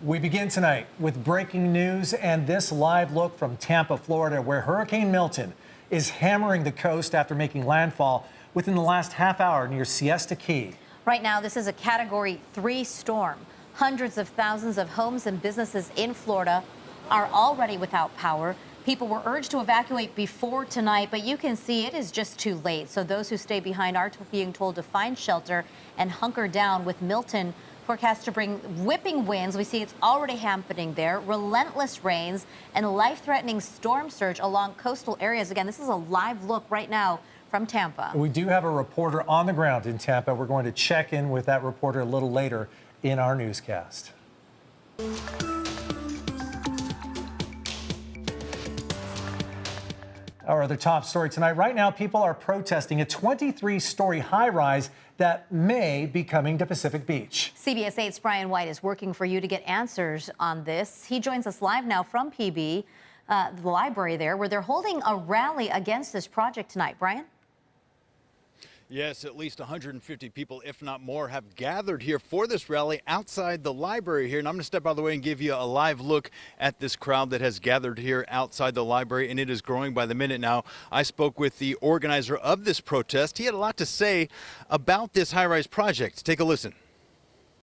We begin tonight with breaking news and this live look from Tampa, Florida, where Hurricane Milton is hammering the coast after making landfall within the last half hour near Siesta Key. Right now, this is a Category 3 storm. Hundreds of thousands of homes and businesses in Florida are already without power. People were urged to evacuate before tonight, but you can see it is just too late. So those who stay behind are being told to find shelter and hunker down, with Milton forecast to bring whipping winds. We see it's already happening there. Relentless rains and life-threatening storm surge along coastal areas. Again, this is a live look right now from Tampa. We do have a reporter on the ground in Tampa. We're going to check in with that reporter a little later in our newscast. Our other top story tonight. Right now, people are protesting a 23-story high-rise that may be coming to Pacific Beach. CBS 8's Brian White is working for you to get answers on this. He joins us live now from PB, the library there, where they're holding a rally against this project tonight. Brian? Yes, at least 150 people, if not more, have gathered here for this rally outside the library here. And I'm going to step out of the way and give you a live look at this crowd that has gathered here outside the library, and it is growing by the minute now. I spoke with the organizer of this protest. He had a lot to say about this high-rise project. Take a listen.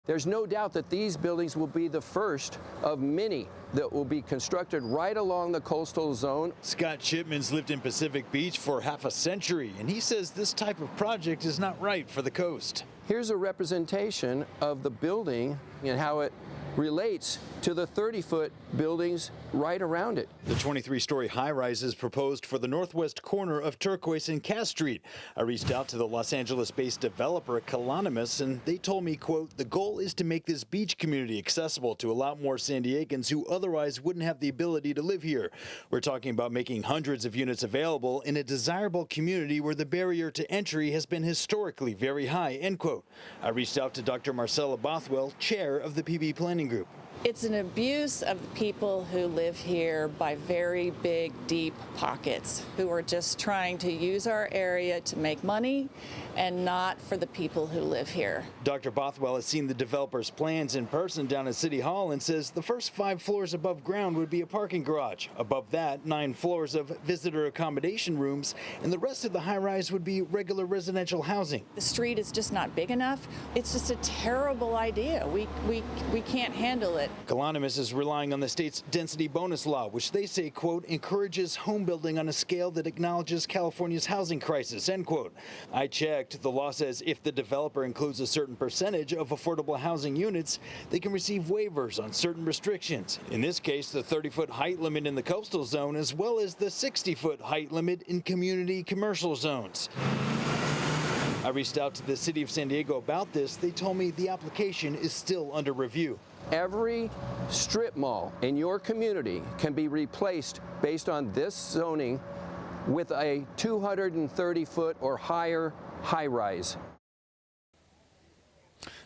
There's no doubt that these buildings will be the first of many that will be constructed right along the coastal zone. Scott Shipman's lived in Pacific Beach for half a century, and he says this type of project is not right for the coast. Here's a representation of the building and how it relates to the 30-foot buildings right around it. The 23-story high-rise is proposed for the northwest corner of Turquoise and Cass Street. I reached out to the Los Angeles-based developer Colonimus, and they told me, quote, the goal is to make this beach community accessible to a lot more San Diegans who otherwise wouldn't have the ability to live here. We're talking about making hundreds of units available in a desirable community where the barrier to entry has been historically very high, end quote. I reached out to Dr. Marcella Bothwell, chair of the PB Planning Group. It's an abuse of the people who live here by very big, deep pockets who are just trying to use our area to make money and not for the people who live here. Dr. Bothwell has seen the developer's plans in person down at City Hall and says the first 5 floors above ground would be a parking garage. Above that, 9 floors of visitor accommodation rooms, and the rest of the high-rise would be regular residential housing. The street is just not big enough. It's just a terrible idea. We can't handle it. Colonimus is relying on the state's density bonus law, which they say, quote, encourages home building on a scale that acknowledges California's housing crisis, end quote. I checked. The law says if the developer includes a certain percentage of affordable housing units, they can receive waivers on certain restrictions. In this case, the 30-foot height limit in the coastal zone, as well as the 60-foot height limit in community commercial zones. I reached out to the city of San Diego about this. They told me the application is still under review. Every strip mall in your community can be replaced based on this zoning with a 230-foot or higher high-rise.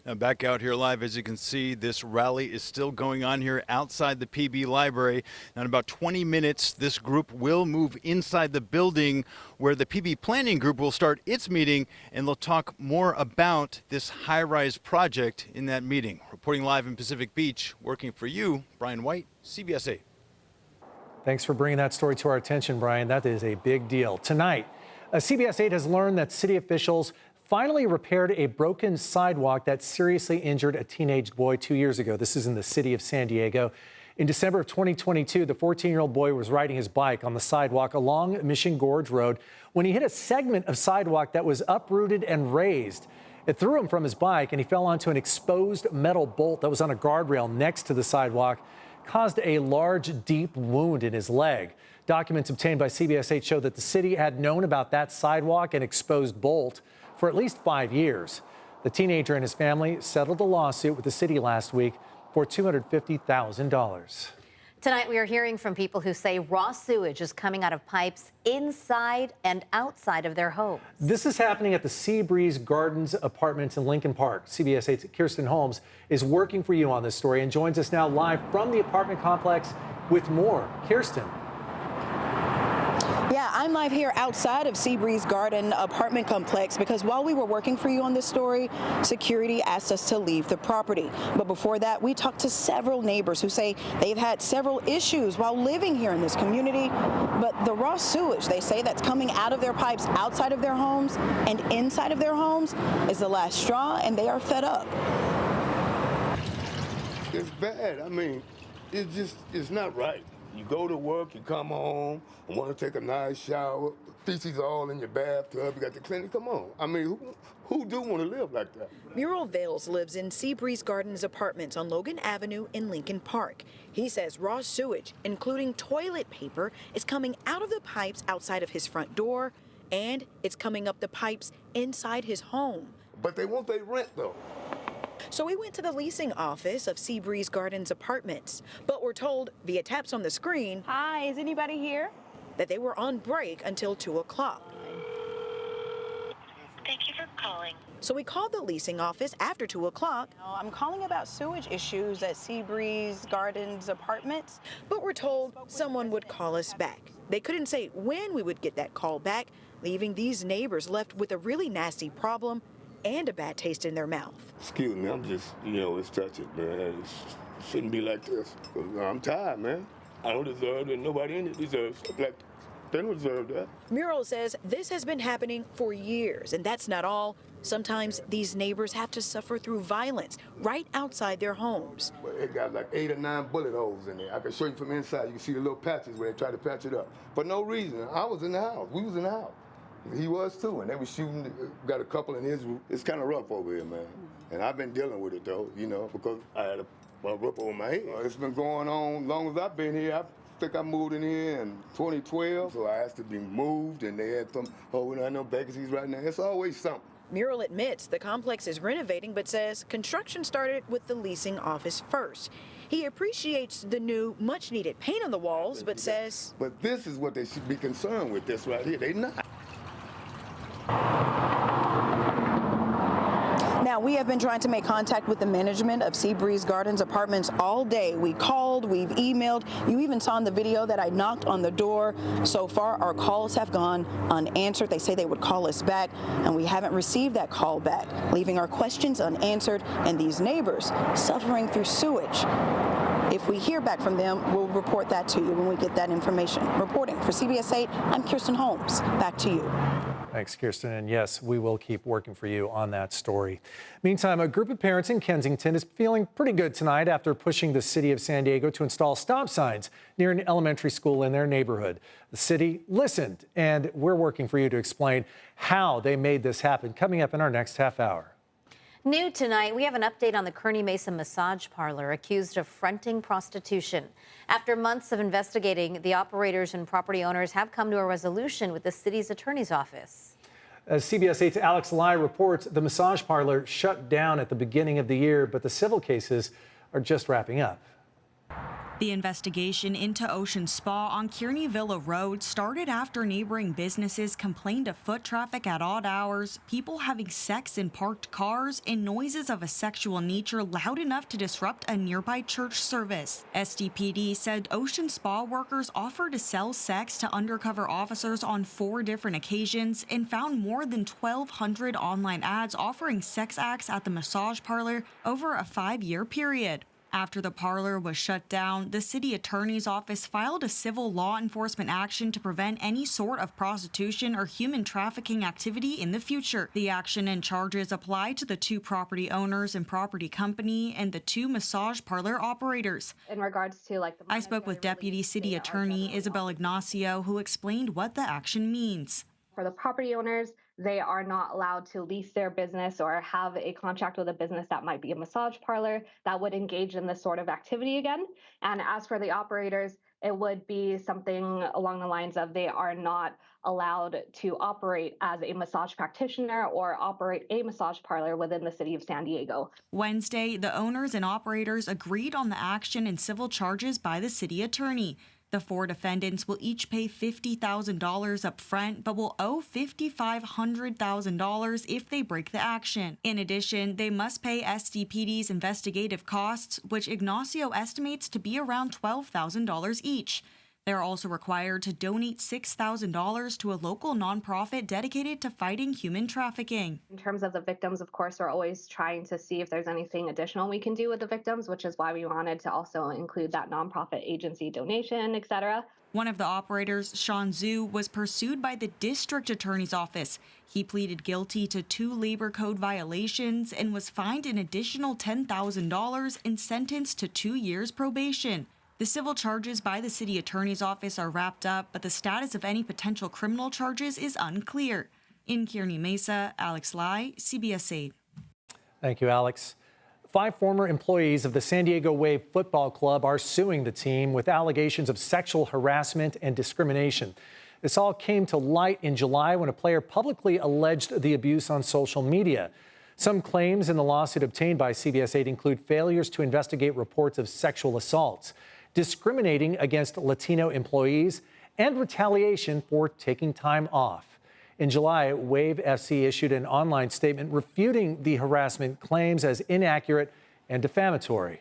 Now back out here live, as you can see, this rally is still going on here outside the PB library. Now in about 20 minutes, this group will move inside the building where the PB Planning Group will start its meeting, and they'll talk more about this high-rise project in that meeting. Reporting live in Pacific Beach, working for you, Brian White, CBS 8. Thanks for bringing that story to our attention, Brian. That is a big deal. Tonight, CBS 8 has learned that city officials finally repaired a broken sidewalk that seriously injured a teenage boy 2 years ago. This is in the city of San Diego. In December of 2022, the 14-year-old boy was riding his bike on the sidewalk along Mission Gorge Road when he hit a segment of sidewalk that was uprooted and raised. It threw him from his bike, and he fell onto an exposed metal bolt that was on a guardrail next to the sidewalk, caused a large, deep wound in his leg. Documents obtained by CBS 8 show that the city had known about that sidewalk and exposed bolt for at least 5 years. The teenager and his family settled a lawsuit with the city last week for $250,000. Tonight, we are hearing from people who say raw sewage is coming out of pipes inside and outside of their homes. This is happening at the Seabreeze Gardens Apartments in Lincoln Park. CBS 8's Kirsten Holmes is working for you on this story and joins us now live from the apartment complex with more. Kirsten. Yeah, I'm live here outside of Seabreeze Garden apartment complex because while we were working for you on this story, security asked us to leave the property. But before that, we talked to several neighbors who say they've had several issues while living here in this community. But the raw sewage, they say, that's coming out of their pipes outside of their homes and inside of their homes is the last straw, and they are fed up. It's bad. I mean, it's not right. You go to work, you come home, and want to take a nice shower, feces all in your bathtub, you got to clean it. Come on. I mean, who do want to live like that? Mural Vales lives in Seabreeze Gardens apartments on Logan Avenue in Lincoln Park. He says raw sewage, including toilet paper, is coming out of the pipes outside of his front door, and it's coming up the pipes inside his home. But they want their rent, though. So we went to the leasing office of Seabreeze Gardens Apartments, but we're told via taps on the screen, "Hi, is anybody here?" that they were on break until 2 o'clock. Thank you for calling. So we called the leasing office after 2 o'clock. I'm calling about sewage issues at Seabreeze Gardens Apartments, but we're told someone would call us back. They couldn't say when we would get that call back, leaving these neighbors left with a really nasty problem and a bad taste in their mouth. Excuse me, I'm just, it's touching, man. It shouldn't be like this. I'm tired, man. I don't deserve it. Nobody in it deserves stuff like that. They don't deserve that. Mural says this has been happening for years, and that's not all. Sometimes these neighbors have to suffer through violence right outside their homes. Well, it got like 8 or 9 bullet holes in there. I can show you from inside. You can see the little patches where they try to patch it up. For no reason. I was in the house. We was in the house. He was too, and they were shooting. Got a couple in his roof. It's kind of rough over here, man. And I've been dealing with it though, because I had a roof over my head. It's been going on as long as I've been here. I think I moved in here in 2012, so I asked to be moved, and they had we don't have no vacancies right now. It's always something. Mural admits the complex is renovating, but says construction started with the leasing office first. He appreciates the new, much-needed paint on the walls, but says... But this is what they should be concerned with, this right here. They not. Now, we have been trying to make contact with the management of Seabreeze Gardens Apartments all day. We called, we've emailed. You even saw in the video that I knocked on the door. So far, our calls have gone unanswered. They say they would call us back, and we haven't received that call back, leaving our questions unanswered and these neighbors suffering through sewage. If we hear back from them, we'll report that to you when we get that information. Reporting for CBS 8, I'm Kirsten Holmes. Back to you. Thanks, Kirsten. And yes, we will keep working for you on that story. Meantime, a group of parents in Kensington is feeling pretty good tonight after pushing the city of San Diego to install stop signs near an elementary school in their neighborhood. The city listened, and we're working for you to explain how they made this happen coming up in our next half hour. New tonight, we have an update on the Kearny Mesa massage parlor accused of fronting prostitution. After months of investigating, the operators and property owners have come to a resolution with the city's attorney's office. As CBS 8's Alex Lai reports, the massage parlor shut down at the beginning of the year, but the civil cases are just wrapping up. The investigation into Ocean Spa on Kearney Villa Road started after neighboring businesses complained of foot traffic at odd hours, people having sex in parked cars, and noises of a sexual nature loud enough to disrupt a nearby church service. SDPD said Ocean Spa workers offered to sell sex to undercover officers on 4 different occasions and found more than 1,200 online ads offering sex acts at the massage parlor over a 5-year period. After the parlor was shut down, the city attorney's office filed a civil law enforcement action to prevent any sort of prostitution or human trafficking activity in the future. The action and charges apply to the 2 property owners and property company and the 2 massage parlor operators. In regards to I spoke with Deputy City Attorney Isabel Ignacio, who explained what the action means. For the property owners, they are not allowed to lease their business or have a contract with a business that might be a massage parlor that would engage in this sort of activity again. And as for the operators, it would be something along the lines of they are not allowed to operate as a massage practitioner or operate a massage parlor within the city of San Diego. Wednesday, the owners and operators agreed on the action and civil charges by the city attorney. The 4 defendants will each pay $50,000 up front, but will owe $5,500,000 if they break the action. In addition, they must pay SDPD's investigative costs, which Ignacio estimates to be around $12,000 each. They're also required to donate $6,000 to a local nonprofit dedicated to fighting human trafficking. In terms of the victims, of course, we're always trying to see if there's anything additional we can do with the victims, which is why we wanted to also include that nonprofit agency donation, et cetera. One of the operators, Sean Zhu, was pursued by the district attorney's office. He pleaded guilty to 2 labor code violations and was fined an additional $10,000 and sentenced to 2 years probation. The civil charges by the city attorney's office are wrapped up, but the status of any potential criminal charges is unclear. In Kearney Mesa, Alex Lai, CBS 8. Thank you, Alex. 5 former employees of the San Diego Wave Football Club are suing the team with allegations of sexual harassment and discrimination. This all came to light in July when a player publicly alleged the abuse on social media. Some claims in the lawsuit obtained by CBS 8 include failures to investigate reports of sexual assaults, discriminating against Latino employees, and retaliation for taking time off. In July, Wave FC issued an online statement refuting the harassment claims as inaccurate and defamatory.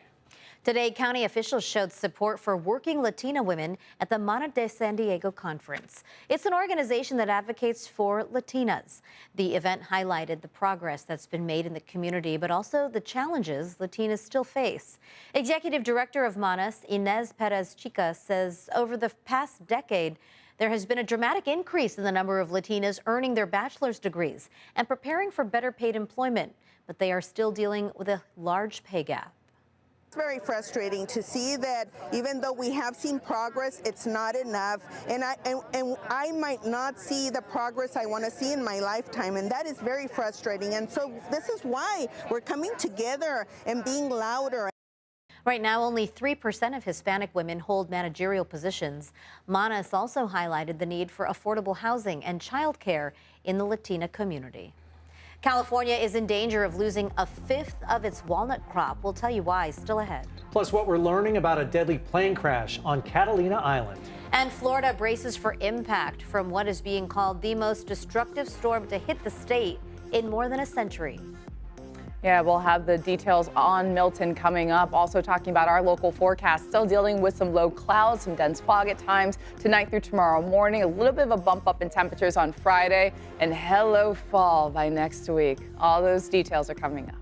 Today, county officials showed support for working Latina women at the Mana de San Diego conference. It's an organization that advocates for Latinas. The event highlighted the progress that's been made in the community, but also the challenges Latinas still face. Executive Director of Manas, Inez Perez Chica, says over the past decade, there has been a dramatic increase in the number of Latinas earning their bachelor's degrees and preparing for better paid employment, but they are still dealing with a large pay gap. It's very frustrating to see that even though we have seen progress, it's not enough. And I might not see the progress I want to see in my lifetime. And that is very frustrating. And so this is why we're coming together and being louder. Right now, only 3% of Hispanic women hold managerial positions. Manas also highlighted the need for affordable housing and childcare in the Latina community. California is in danger of losing 1/5 of its walnut crop. We'll tell you why, still ahead. Plus, what we're learning about a deadly plane crash on Catalina Island. And Florida braces for impact from what is being called the most destructive storm to hit the state in more than a century. Yeah, we'll have the details on Milton coming up. Also talking about our local forecast, still dealing with some low clouds, some dense fog at times tonight through tomorrow morning. A little bit of a bump up in temperatures on Friday, and hello fall by next week. All those details are coming up.